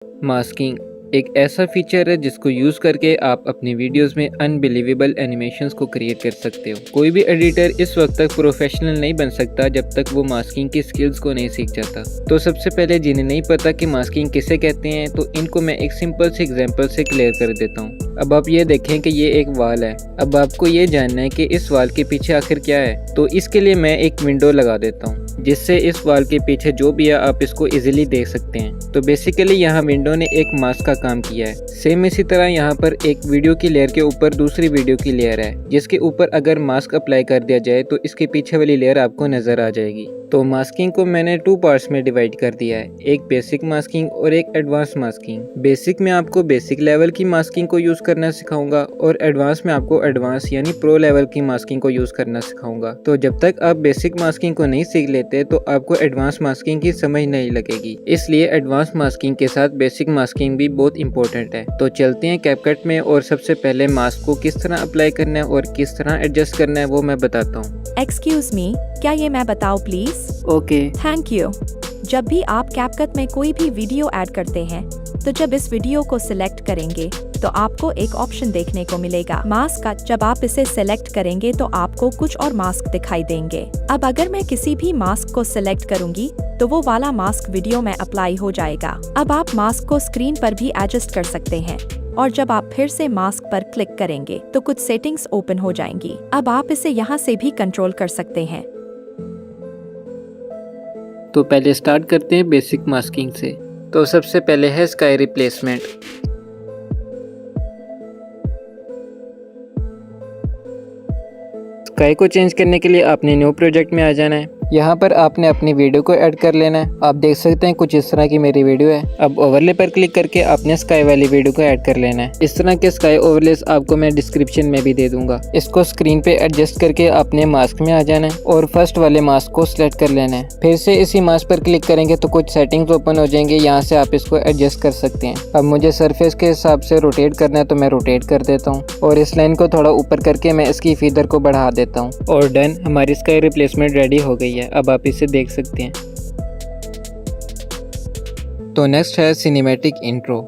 Masking एक ऐसा feature है जिसको यूज़ करके आप अपनी वीडियोस में अनबिलीवेबल एनिमेशंस को क्रिएट कर सकते हो। कोई भी एडिटर इस वक्त तक प्रोफेशनल नहीं बन सकता जब तक वो मास्किंग की स्किल्स को नहीं सीख जाता। तो सबसे पहले जिन्हें नहीं पता कि मास्किंग किसे कहते हैं, तो इनको मैं एक सिंपल से एग्जांपल से क्लियर कर देता हूँ। अब आप ये देखें कि ये एक वाल है। अब आपको ये जानना है कि इस वाल के पीछे आखिर क्या है, तो इसके लिए मैं एक विंडो लगा देता हूँ जिससे इस वाल के पीछे जो भी है आप इसको इजीली देख सकते हैं। तो बेसिकली यहाँ विंडो ने एक मास्क का काम किया है। सेम इसी तरह यहाँ पर एक वीडियो की लेयर के ऊपर दूसरी वीडियो की लेयर है जिसके ऊपर अगर मास्क अप्लाई कर दिया जाए तो इसके पीछे वाली लेयर आपको नजर आ जाएगी। तो मास्किंग को मैंने 2 पार्ट्स में डिवाइड कर दिया है, एक बेसिक मास्किंग और एक एडवांस मास्किंग। बेसिक में आपको बेसिक लेवल की मास्किंग को यूज करना सिखाऊंगा और एडवांस में आपको एडवांस यानी प्रो लेवल की मास्किंग को यूज करना सिखाऊंगा। तो जब तक आप बेसिक मास्किंग को नहीं सीख लेते तो आपको एडवांस मास्किंग की समझ नहीं लगेगी, इसलिए एडवांस मास्किंग के साथ बेसिक मास्किंग भी बहुत इंपॉर्टेंट है। तो चलते हैं कैपकट में और सबसे पहले मास्क को किस तरह अप्लाई करना है और किस तरह एडजस्ट करना है वो मैं बताता हूँ। एक्सक्यूज मी, क्या ये मैं बताऊँ प्लीज? Okay, thank you. जब भी आप कैपकट में कोई भी वीडियो ऐड करते हैं तो जब इस वीडियो को सिलेक्ट करेंगे तो आपको एक ऑप्शन देखने को मिलेगा मास्क का। जब आप इसे सिलेक्ट करेंगे तो आपको कुछ और मास्क दिखाई देंगे। अब अगर मैं किसी भी मास्क को सिलेक्ट करूंगी तो वो वाला मास्क वीडियो में अप्लाई हो जाएगा। अब आप मास्क को स्क्रीन पर भी एडजस्ट कर सकते हैं और जब आप फिर से मास्क पर क्लिक करेंगे तो कुछ सेटिंग्स ओपन हो जाएंगी। अब आप इसे यहाँ से भी कंट्रोल कर सकते हैं। तो पहले स्टार्ट करते हैं बेसिक मास्किंग से। तो सबसे पहले है स्काई रिप्लेसमेंट। स्काई को चेंज करने के लिए आपने न्यू प्रोजेक्ट में आ जाना है। यहाँ पर आपने अपनी वीडियो को ऐड कर लेना है। आप देख सकते हैं कुछ इस तरह की मेरी वीडियो है। अब ओवरले पर क्लिक करके आपने स्काई वाली वीडियो को ऐड कर लेना है। इस तरह के स्काई ओवरलेस आपको मैं डिस्क्रिप्शन में भी दे दूंगा। इसको स्क्रीन पे एडजस्ट करके आपने मास्क में आ जाना है और फर्स्ट वाले मास्क को सिलेक्ट कर लेना है। फिर से इसी मास्क पर क्लिक करेंगे तो कुछ सेटिंग्स ओपन हो जाएंगे, यहाँ से आप इसको एडजस्ट कर सकते हैं। अब मुझे सरफेस के हिसाब से रोटेट करना है तो मैं रोटेट कर देता हूँ और इस लाइन को थोड़ा ऊपर करके मैं इसकी फीदर को बढ़ा देता हूँ। और डन, हमारी स्काई रिप्लेसमेंट रेडी हो गई है। अब आप इसे देख सकते हैं। तो नेक्स्ट है सिनेमैटिक इंट्रो।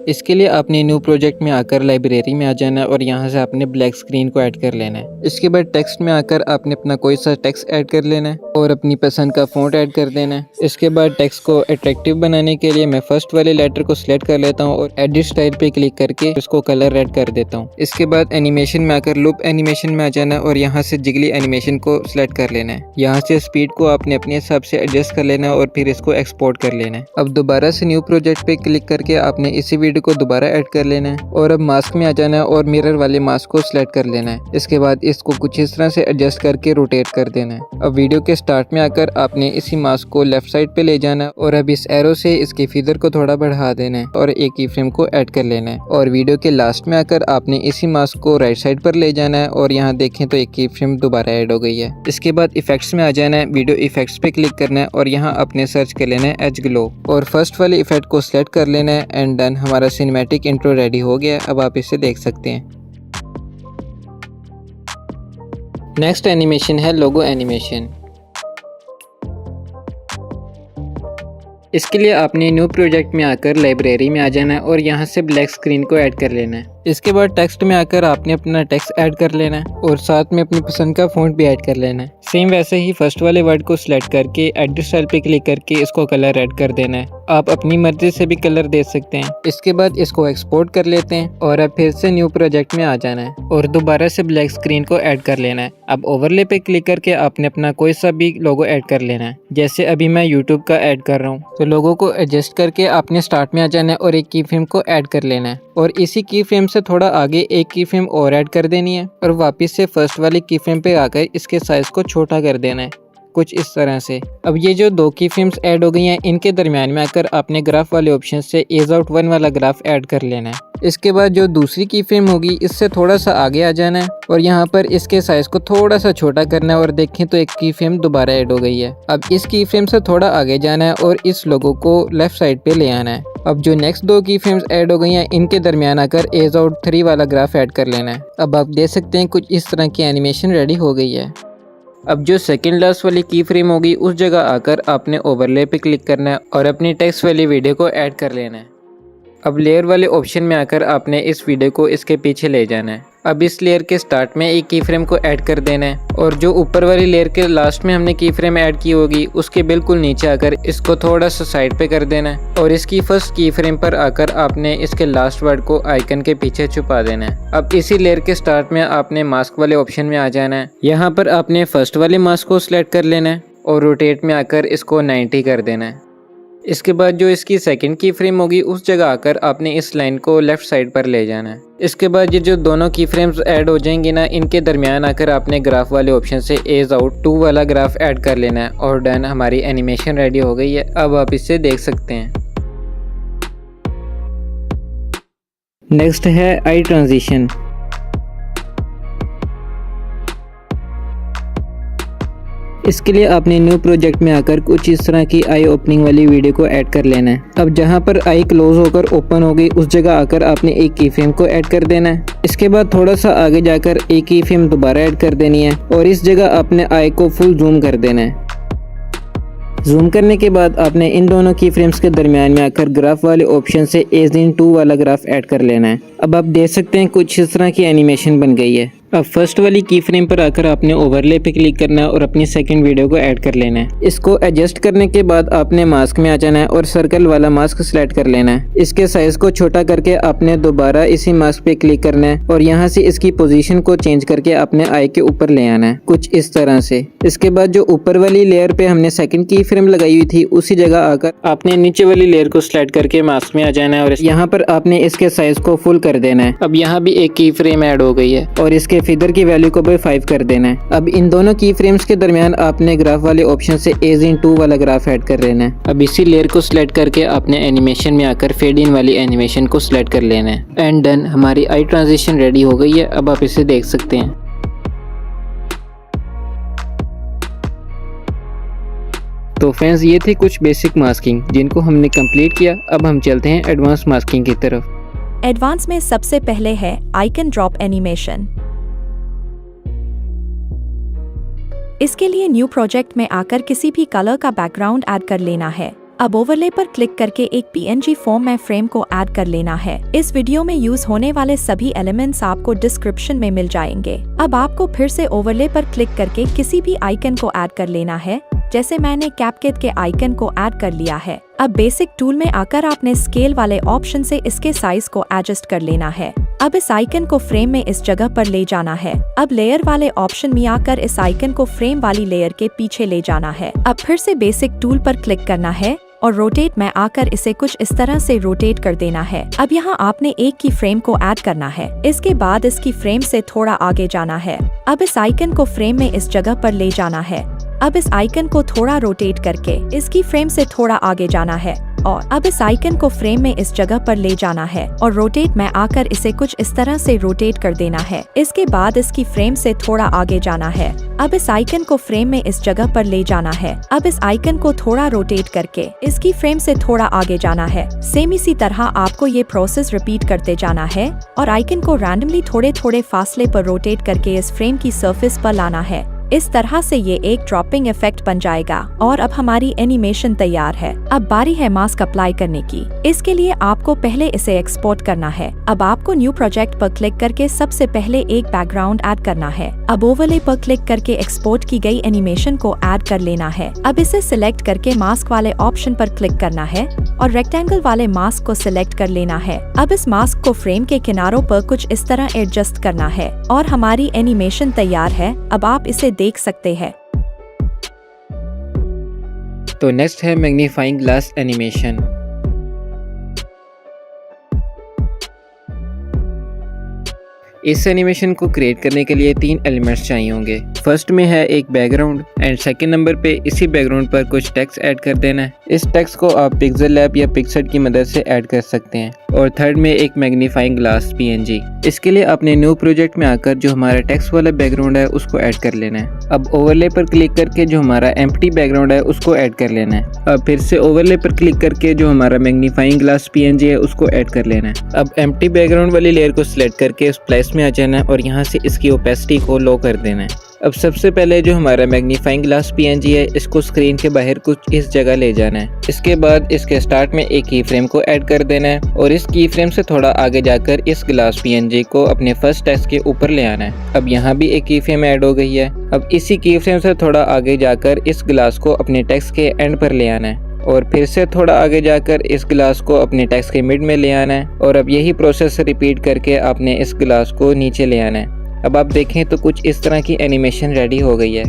इसके लिए आपने न्यू प्रोजेक्ट में आकर लाइब्रेरी में आ जाना है और यहाँ से आपने ब्लैक स्क्रीन को ऐड कर लेना है। इसके बाद टेक्स्ट में आकर आपने अपना कोई सा टेक्स्ट ऐड कर लेना है और अपनी पसंद का फ़ॉन्ट ऐड कर देना है। इसके बाद टेक्स्ट को अट्रैक्टिव बनाने के लिए मैं फर्स्ट वाले लेटर को सिलेक्ट कर लेता हूँ और एडिट स्टाइल पे क्लिक करके इसको कलर रेड कर देता हूँ। इसके बाद एनिमेशन में आकर लूप एनिमेशन में आ जाना है और यहाँ से जिगली एनिमेशन को सिलेक्ट कर लेना है। यहाँ से स्पीड को आपने अपने हिसाब से एडजस्ट कर लेना है और फिर इसको एक्सपोर्ट कर लेना है। अब दोबारा से न्यू प्रोजेक्ट पे क्लिक करके आपने इसी वीडियो को दोबारा ऐड कर लेना है और अब मास्क में आ जाना है और मिरर वाले मास्क को सिलेक्ट कर लेना है। इसके बाद इसको कुछ इस तरह से एडजस्ट करके रोटेट कर देना है। अब वीडियो के स्टार्ट में आकर आपने इसी मास्क को लेफ्ट साइड पे ले जाना है और अब इस एरो से इसके फीदर को थोड़ा बढ़ा देना है और एक की फ्रेम को ऐड कर लेना है। और वीडियो के लास्ट में आकर आपने इसी मास्क को राइट साइड पर ले जाना है और यहाँ देखें तो एक की फ्रेम दोबारा ऐड हो गई है। इसके बाद इफेक्ट्स में आ जाना है, वीडियो इफेक्ट्स पे क्लिक करना है और यहाँ आपने सर्च कर लेना है एज ग्लो और फर्स्ट वाले इफेक्ट को सिलेक्ट कर लेना है एंड डन, हमारा सिनेमैटिक इंट्रो रेडी हो गया। अब आप इसे देख सकते हैं। नेक्स्ट एनिमेशन है लोगो एनिमेशन। इसके लिए आपने न्यू प्रोजेक्ट में आकर लाइब्रेरी में आ जाना है और यहाँ से ब्लैक स्क्रीन को ऐड कर लेना है। इसके बाद टेक्स्ट में आकर आपने अपना टेक्स्ट ऐड कर लेना है और साथ में अपनी पसंद का फ़ॉन्ट भी ऐड कर लेना है। सेम वैसे ही फर्स्ट वाले वर्ड को सिलेक्ट करके एडिट स्टाइल पे क्लिक करके इसको कलर ऐड कर देना है। आप अपनी मर्जी से भी कलर दे सकते हैं। इसके बाद इसको एक्सपोर्ट कर लेते हैं और अब फिर से न्यू प्रोजेक्ट में आ जाना है और दोबारा से ब्लैक स्क्रीन को ऐड कर लेना है। अब ओवरले पे क्लिक करके आपने अपना कोई सा भी लोगो ऐड कर लेना है। जैसे अभी मैं यूट्यूब का ऐड कर रहा हूँ, तो लोगो को एडजस्ट करके आपने स्टार्ट में आ जाना है और एक की फ्रेम को ऐड कर लेना है और इसी की फ्रेम से थोड़ा आगे एक की फ्रेम और ऐड कर देनी है और वापस से फर्स्ट वाली की फ्रेम पे आकर इसके साइज को छोटा कर देना है, कुछ इस तरह से। अब ये जो 2 की फ्रेम्स ऐड हो गई हैं, इनके दरमियान में आकर आपने ग्राफ वाले ऑप्शन से एज आउट 1 वाला ग्राफ ऐड कर लेना है। इसके बाद जो दूसरी की फ्रेम होगी इससे थोड़ा सा आगे आ जाना है और यहाँ पर इसके साइज को थोड़ा सा छोटा करना है और देखें तो एक की फ्रेम दोबारा ऐड हो गई है। अब इस की फ्रेम से थोड़ा आगे जाना है और इस लोगो को लेफ्ट साइड पे ले आना है। अब जो नेक्स्ट 2 की फ्रेम्स ऐड हो गई हैं, इनके दरमियान आकर एज आउट 3 वाला ग्राफ ऐड कर लेना है। अब आप देख सकते हैं कुछ इस तरह की एनिमेशन रेडी हो गई है। अब जो सेकंड लास्ट वाली की फ्रेम होगी उस जगह आकर आपने ओवरले पे क्लिक करना है और अपनी टेक्स्ट वाली वीडियो को ऐड कर लेना है। अब लेयर वाले ऑप्शन में आकर आपने इस वीडियो को इसके पीछे ले जाना है। अब इस लेयर के स्टार्ट में एक की फ्रेम को ऐड कर देना है और जो ऊपर वाली लेयर के लास्ट में हमने की फ्रेम ऐड की होगी उसके बिल्कुल नीचे आकर इसको थोड़ा सा साइड पे कर देना है और इसकी फर्स्ट की फ्रेम पर आकर आपने इसके लास्ट वर्ड को आइकन के पीछे छुपा देना है। अब इसी लेयर के स्टार्ट में आपने मास्क वाले ऑप्शन में आ जाना है। यहाँ पर आपने फर्स्ट वाले मास्क को सिलेक्ट कर लेना है और रोटेट में आकर इसको 90 कर देना है। इसके बाद जो इसकी सेकंड की फ्रेम होगी उस जगह आकर आपने इस लाइन को लेफ्ट साइड पर ले जाना है। इसके बाद ये जो दोनों की फ्रेम्स ऐड हो जाएंगी ना, इनके दरमियान आकर आपने ग्राफ वाले ऑप्शन से एज आउट 2 वाला ग्राफ ऐड कर लेना है और डन, हमारी एनिमेशन रेडी हो गई है। अब आप इसे देख सकते हैं। नेक्स्ट है आई ट्रांजिशन। इसके लिए आपने न्यू प्रोजेक्ट में आकर कुछ इस तरह की आई ओपनिंग वाली वीडियो को ऐड कर लेना है। अब जहां पर आई क्लोज होकर ओपन हो गई उस जगह आकर आपने एक की फ्रेम को ऐड कर देना है। इसके बाद थोड़ा सा आगे जाकर एक की फ्रेम दोबारा ऐड कर देनी है और इस जगह आपने आई को फुल जूम कर देना है। जूम करने के बाद आपने इन दोनों की फ्रेम्स के दरमियान में आकर ग्राफ वाले ऑप्शन से एज इन 2 वाला ग्राफ ऐड कर लेना है। अब आप देख सकते हैं कुछ इस तरह की एनिमेशन बन गई है। अब फर्स्ट वाली की फ्रेम पर आकर आपने ओवरले पे क्लिक करना है और अपनी सेकंड वीडियो को ऐड कर लेना है। इसको एडजस्ट करने के बाद आपने मास्क में आ जाना है और सर्कल वाला मास्क सिलेक्ट कर लेना है। इसके साइज को छोटा करके आपने दोबारा इसी मास्क पे क्लिक करना है और यहाँ से इसकी पोजीशन को चेंज करके अपने आई के ऊपर ले आना है कुछ इस तरह से। इसके बाद जो ऊपर वाली लेयर पे हमने सेकंड की फ्रेम लगाई हुई थी उसी जगह आकर आपने नीचे वाली लेयर को सिलेक्ट करके मास्क में आ जाना है और यहाँ पर आपने इसके साइज को फुल कर देना है। अब यहाँ भी एक की फ्रेम ऐड हो गई है और इसके फिगर की वैल्यू को भी 5 कर देना है। अब इन दोनों की फ्रेम्स के दरमियान आपने ग्राफ वाले ऑप्शन से एज इन 2 वाला ग्राफ ऐड कर लेना है। अब इसी लेयर को सिलेक्ट करके आपने एनिमेशन में आकर फेड इन वाली एनिमेशन को सिलेक्ट कर लेना है एंड डन, हमारी आई ट्रांजिशन रेडी हो गई है। अब आप इसे देख सकते हैं। तो फ्रेंड्स, ये थी कुछ बेसिक मास्किंग जिनको हमने कंप्लीट किया। अब हम चलते हैं एडवांस मास्किंग की तरफ। एडवांस में सबसे पहले है आइकन ड्रॉप एनिमेशन। इसके लिए न्यू प्रोजेक्ट में आकर किसी भी कलर का बैकग्राउंड ऐड कर लेना है। अब ओवरले पर क्लिक करके एक PNG फॉर्म में फ्रेम को ऐड कर लेना है। इस वीडियो में यूज होने वाले सभी एलिमेंट्स आपको डिस्क्रिप्शन में मिल जाएंगे। अब आपको फिर से ओवरले पर क्लिक करके किसी भी आइकन को ऐड कर लेना है। जैसे मैंने कैपकट के आइकन को ऐड कर लिया है। अब बेसिक टूल में आकर आपने स्केल वाले ऑप्शन से इसके साइज को एडजस्ट कर लेना है। अब इस आइकन को फ्रेम में इस जगह पर ले जाना है। अब लेयर वाले ऑप्शन में आकर इस आइकन को फ्रेम वाली लेयर के पीछे ले जाना है। अब फिर से बेसिक टूल पर क्लिक करना है और रोटेट में आकर इसे कुछ इस तरह से रोटेट कर देना है। अब यहाँ आपने एक की फ्रेम को ऐड करना है। इसके बाद इसकी फ्रेम से थोड़ा आगे जाना है। अब इस आइकन को फ्रेम में इस जगह पर ले जाना है। अब इस आइकन को थोड़ा रोटेट करके इसकी फ्रेम से थोड़ा आगे जाना है और अब इस आइकन को फ्रेम में इस जगह पर ले जाना है और रोटेट में आकर इसे कुछ इस तरह से रोटेट कर देना है। इसके बाद इसकी फ्रेम से थोड़ा आगे जाना है। अब इस आइकन को फ्रेम में इस जगह पर ले जाना है। अब इस आइकन को थोड़ा रोटेट करके इसकी फ्रेम से थोड़ा आगे जाना है। सेम इसी तरह आपको ये प्रोसेस रिपीट करते जाना है और आइकन को रैंडमली थोड़े थोड़े फासले पर रोटेट करके इस फ्रेम की सरफेस पर लाना है। इस तरह से ये एक ड्रॉपिंग इफेक्ट बन जाएगा और अब हमारी एनिमेशन तैयार है। अब बारी है मास्क अप्लाई करने की। इसके लिए आपको पहले इसे एक्सपोर्ट करना है। अब आपको न्यू प्रोजेक्ट पर क्लिक करके सबसे पहले एक बैकग्राउंड ऐड करना है। अब ओवरले पर क्लिक करके एक्सपोर्ट की गई एनिमेशन को ऐड कर लेना है। अब इसे सिलेक्ट करके मास्क वाले ऑप्शन पर क्लिक करना है और रेक्टेंगल वाले मास्क को सिलेक्ट कर लेना है। अब इस मास्क को फ्रेम के किनारों पर कुछ इस तरह एडजस्ट करना है और हमारी एनिमेशन तैयार है। अब आप इसे देख सकते हैं। तो नेक्स्ट है मैग्नीफाइंग ग्लास एनिमेशन। इस एनिमेशन को क्रिएट करने के लिए 3 एलिमेंट्स चाहिए होंगे। फर्स्ट में है एक बैकग्राउंड एंड सेकंड नंबर पे इसी बैकग्राउंड पर कुछ टेक्स्ट ऐड कर देना है। इस टेक्स्ट को आप पिक्सेल लैब या पिक्सआर्ट की मदद से ऐड कर सकते हैं। और थर्ड में एक मैग्नीफाइंग ग्लास PNG। इसके लिए आपने न्यू प्रोजेक्ट में आकर जो हमारा टेक्स्ट वाला बैकग्राउंड है उसको ऐड कर लेना है। अब ओवरले पर क्लिक करके जो हमारा एम्प्टी बैकग्राउंड है उसको ऐड कर लेना है। अब फिर से ओवरले पर क्लिक करके जो हमारा मैग्नीफाइंग ग्लास PNG है उसको ऐड कर लेना है। अब एम्प्टी बैकग्राउंड वाली लेयर को सिलेक्ट करके स्प्लाइस में आ जाना है और यहाँ से इसकी ओपेसिटी को लो कर देना है। अब सबसे पहले जो हमारा मैग्नीफाइंग ग्लास पीएनजी है, इसको स्क्रीन के बाहर कुछ इस जगह ले जाना है। इसके बाद इसके स्टार्ट में एक की फ्रेम को ऐड कर देना है और इस की फ्रेम से थोड़ा आगे जाकर इस ग्लास पीएनजी को अपने फर्स्ट टेक्स्ट के ऊपर ले आना है। अब यहाँ भी एक की फ्रेम ऐड हो गई है। अब इसी की फ्रेम से थोड़ा आगे जाकर इस ग्लास को अपने टेक्स्ट के एंड पर ले आना है और फिर से थोड़ा आगे जाकर इस ग्लास को अपने टेक्स्ट के मिड में ले आना है और अब यही प्रोसेस रिपीट करके आपने इस ग्लास को नीचे ले आना है। अब आप देखें तो कुछ इस तरह की एनिमेशन रेडी हो गई है।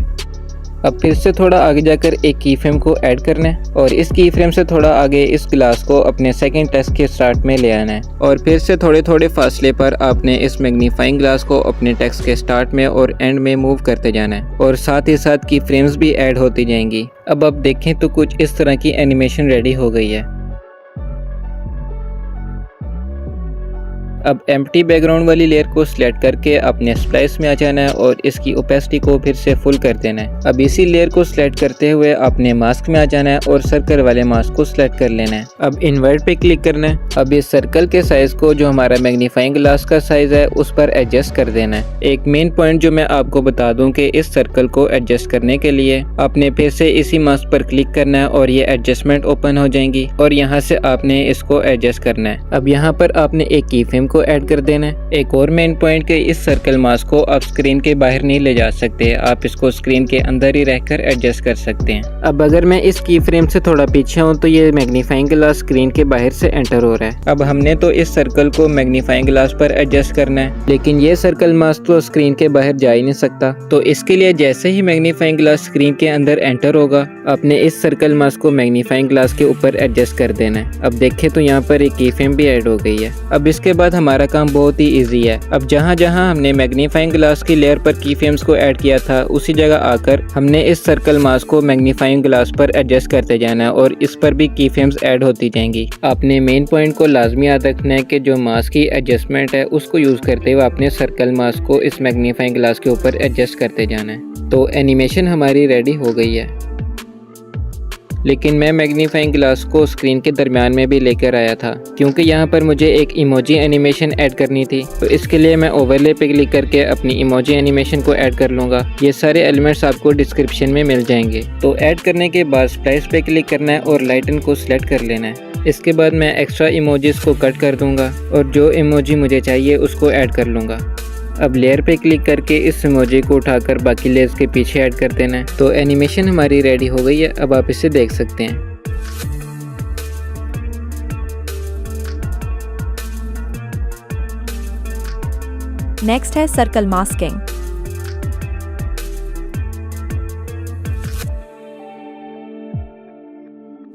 अब फिर से थोड़ा आगे जाकर एक की फ्रेम को ऐड करना है और इस की फ्रेम से थोड़ा आगे इस ग्लास को अपने सेकंड टेक्स्ट के स्टार्ट में ले आना है और फिर से थोड़े थोड़े फासले पर आपने इस मैग्नीफाइंग ग्लास को अपने टेक्स्ट के स्टार्ट में और एंड में मूव करते जाना है और साथ ही साथ की फ्रेम्स भी ऐड होती जाएंगी। अब आप देखें तो कुछ इस तरह की एनिमेशन रेडी हो गई है। अब एम्प्टी बैकग्राउंड वाली लेयर को सिलेक्ट करके अपने स्प्लाइस में आ जाना है और इसकी ओपेसिटी को फिर से फुल कर देना है। अब इसी लेयर को सिलेक्ट करते हुए अपने मास्क में आ जाना है और सर्कल वाले मास्क को सिलेक्ट कर लेना है। अब इन्वर्ट पे क्लिक करना है। अब इस सर्कल के साइज को जो हमारा मैग्नीफाइंग ग्लास का साइज है उस पर एडजस्ट कर देना है। एक मेन पॉइंट जो मैं आपको बता दूं कि इस सर्कल को एडजस्ट करने के लिए आपने फिर से इसी मास्क पर क्लिक करना है और ये एडजस्टमेंट ओपन हो जाएंगी और यहाँ से आपने इसको एडजस्ट करना है। अब यहाँ पर आपने एक की फ्रेम को ऐड कर देना है। एक और मेन पॉइंट के इस सर्कल मास्क को आप स्क्रीन के बाहर नहीं ले जा सकते, आप इसको स्क्रीन के अंदर ही रहकर एडजस्ट कर सकते हैं। अब अगर मैं इस की फ्रेम से थोड़ा पीछे हूँ तो ये मैग्नीफाइंग ग्लास स्क्रीन के बाहर से एंटर हो रहा है। अब हमने तो इस सर्कल को मैग्नीफाइंग ग्लास पर एडजस्ट करना है, लेकिन ये सर्कल मास्क तो स्क्रीन के बाहर जा ही नहीं सकता। तो इसके लिए जैसे ही मैग्नीफाइंग ग्लास स्क्रीन के अंदर एंटर होगा, आपने इस सर्कल मास्क को मैग्नीफाइंग ग्लास के ऊपर एडजस्ट कर देना है। अब देखें तो यहाँ पर एक की फ्रेम भी ऐड हो गई है। अब इसके बाद हमारा काम बहुत ही इजी है। अब जहाँ जहाँ हमने मैग्नीफाइंग ग्लास की लेयर पर की फ्रेम्स को ऐड किया था, उसी जगह आकर हमने इस सर्कल मास्क को मैग्नीफाइंग ग्लास पर एडजस्ट करते जाना है और इस पर भी की फ्रेम्स ऐड होती जाएंगी। आपने मेन पॉइंट को लाजमी याद रखना है कि जो मास्क की एडजस्टमेंट है उसको यूज करते हुए आपने सर्कल मास्क को इस मैग्नीफाइंग ग्लास के ऊपर एडजस्ट करते जाना है। तो एनिमेशन हमारी रेडी हो गई है, लेकिन मैं मैग्नीफाइंग ग्लास को स्क्रीन के दरमियान में भी लेकर आया था क्योंकि यहाँ पर मुझे एक इमोजी एनिमेशन ऐड करनी थी। तो इसके लिए मैं ओवरले पे क्लिक करके अपनी इमोजी एनिमेशन को ऐड कर लूँगा। ये सारे एलिमेंट्स आपको डिस्क्रिप्शन में मिल जाएंगे। तो ऐड करने के बाद स्प्लाइस पे क्लिक करना है और लाइटन को सिलेक्ट कर लेना है। इसके बाद मैं एक्स्ट्रा इमोजीज को कट कर दूँगा और जो इमोजी मुझे चाहिए उसको ऐड कर लूँगा। अब लेयर पे क्लिक करके इस इमोजी को उठाकर बाकी लेयर्स के पीछे ऐड कर देना है। तो एनिमेशन हमारी रेडी हो गई है। अब आप इसे देख सकते हैं। नेक्स्ट है सर्कल मास्किंग।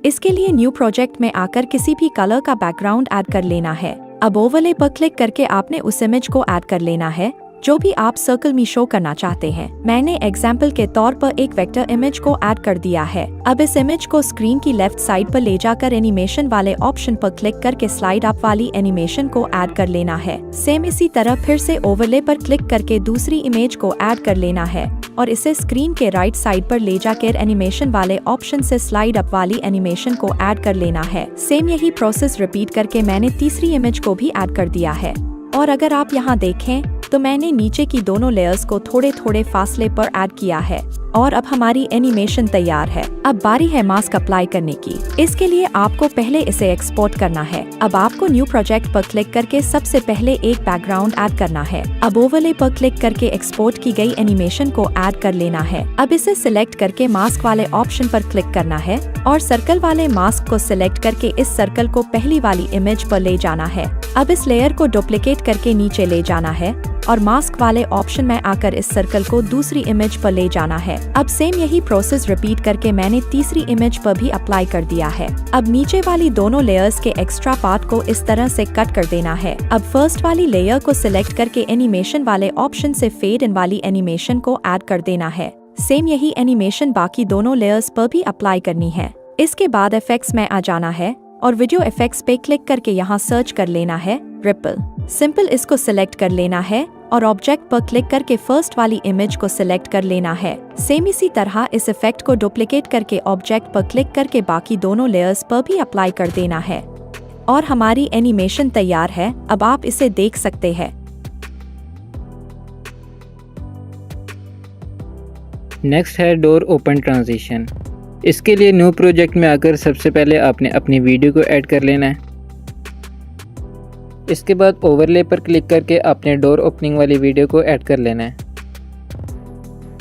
इसके लिए न्यू प्रोजेक्ट में आकर किसी भी कलर का बैकग्राउंड ऐड कर लेना है। अब ओवरले पर क्लिक करके आपने उस इमेज को ऐड कर लेना है जो भी आप सर्कल में शो करना चाहते हैं। मैंने एग्जाम्पल के तौर पर एक वेक्टर इमेज को ऐड कर दिया है। अब इस इमेज को स्क्रीन की लेफ्ट साइड पर ले जाकर एनिमेशन वाले ऑप्शन पर क्लिक करके स्लाइड अप वाली एनिमेशन को ऐड कर लेना है। सेम इसी तरह फिर से ओवरले पर क्लिक करके दूसरी इमेज को ऐड कर लेना है और इसे स्क्रीन के राइट साइड पर ले जाकर एनिमेशन वाले ऑप्शन से स्लाइड अप वाली एनिमेशन को ऐड कर लेना है। सेम यही प्रोसेस रिपीट करके मैंने तीसरी इमेज को भी ऐड कर दिया है। और अगर आप यहाँ देखें तो मैंने नीचे की दोनों लेयर्स को थोड़े थोड़े फासले पर ऐड किया है और अब हमारी एनिमेशन तैयार है। अब बारी है मास्क अप्लाई करने की। इसके लिए आपको पहले इसे एक्सपोर्ट करना है। अब आपको न्यू प्रोजेक्ट पर क्लिक करके सबसे पहले एक बैकग्राउंड ऐड करना है। अब ओवरले पर क्लिक करके एक्सपोर्ट की गई एनिमेशन को ऐड कर लेना है। अब इसे सिलेक्ट करके मास्क वाले ऑप्शन पर क्लिक करना है और सर्कल वाले मास्क को सिलेक्ट करके इस सर्कल को पहली वाली इमेज पर ले जाना है। अब इस लेयर को डुप्लीकेट करके नीचे ले जाना है और मास्क वाले ऑप्शन में आकर इस सर्कल को दूसरी इमेज पर ले जाना है। अब सेम यही प्रोसेस रिपीट करके मैंने तीसरी इमेज पर भी अप्लाई कर दिया है। अब नीचे वाली दोनों लेयर्स के एक्स्ट्रा पार्ट को इस तरह से कट कर देना है। अब फर्स्ट वाली लेयर को सिलेक्ट करके एनिमेशन वाले ऑप्शन से फेड इन वाली एनिमेशन को ऐड कर देना है। सेम यही एनिमेशन बाकी दोनों लेयर्स पर भी अप्लाई करनी है। इसके बाद इफेक्ट्स में आ जाना है और वीडियो इफेक्ट्स पे क्लिक करके यहाँ सर्च कर लेना है रिपल। सिंपल इसको सिलेक्ट कर लेना है और ऑब्जेक्ट पर क्लिक करके फर्स्ट वाली इमेज को सिलेक्ट कर लेना है। सेम इसी तरह इस इफेक्ट को डुप्लीकेट करके ऑब्जेक्ट पर क्लिक करके बाकी दोनों लेयर्स पर भी अप्लाई कर देना है और हमारी एनिमेशन तैयार है। अब आप इसे देख सकते हैं। नेक्स्ट है डोर ओपन ट्रांजिशन। इसके लिए न्यू प्रोजेक्ट में आकर सबसे पहले आपने अपनी वीडियो को ऐड कर लेना है। इसके बाद ओवरले पर क्लिक करके आपने डोर ओपनिंग वाली वीडियो को ऐड कर लेना है।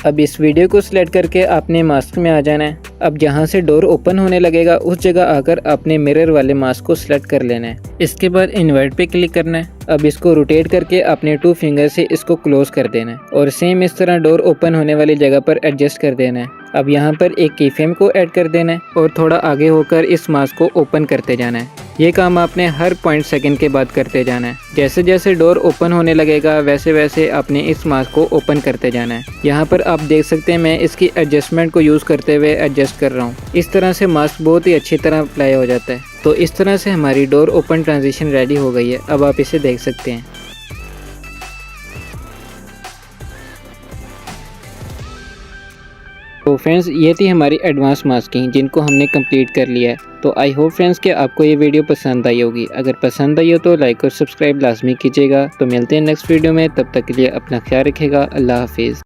अब इस वीडियो को सिलेक्ट करके आपने मास्क में आ जाना है। अब जहां से डोर ओपन होने लगेगा उस जगह आकर आपने मिरर वाले मास्क को सिलेक्ट कर लेना है। इसके बाद इन्वर्ट पे क्लिक करना है। अब इसको रोटेट करके अपने 2 फिंगर से इसको क्लोज कर देना है और सेम इस तरह डोर ओपन होने वाली जगह पर एडजस्ट कर देना है। अब यहाँ पर एक की फ्रेम को ऐड कर देना है और थोड़ा आगे होकर इस मास्क को ओपन करते जाना है। ये काम आपने हर 0.2 के बाद करते जाना है। जैसे जैसे डोर ओपन होने लगेगा वैसे वैसे आपने इस मास्क को ओपन करते जाना है। यहाँ पर आप देख सकते हैं मैं इसकी एडजस्टमेंट को यूज़ करते हुए एडजस्ट कर रहा हूँ। इस तरह से मास्क बहुत ही अच्छी तरह अप्लाई हो जाता है। तो इस तरह से हमारी डोर ओपन ट्रांजिशन रेडी हो गई है। अब आप इसे देख सकते हैं। तो फ्रेंड्स ये थी हमारी एडवांस मास्किंग जिनको हमने कंप्लीट कर लिया है। तो आई होप फ्रेंड्स कि आपको ये वीडियो पसंद आई होगी। अगर पसंद आई हो तो लाइक और सब्सक्राइब लाजमी कीजिएगा। तो मिलते हैं नेक्स्ट वीडियो में, तब तक के लिए अपना ख्याल रखिएगा। अल्लाह हाफिज़।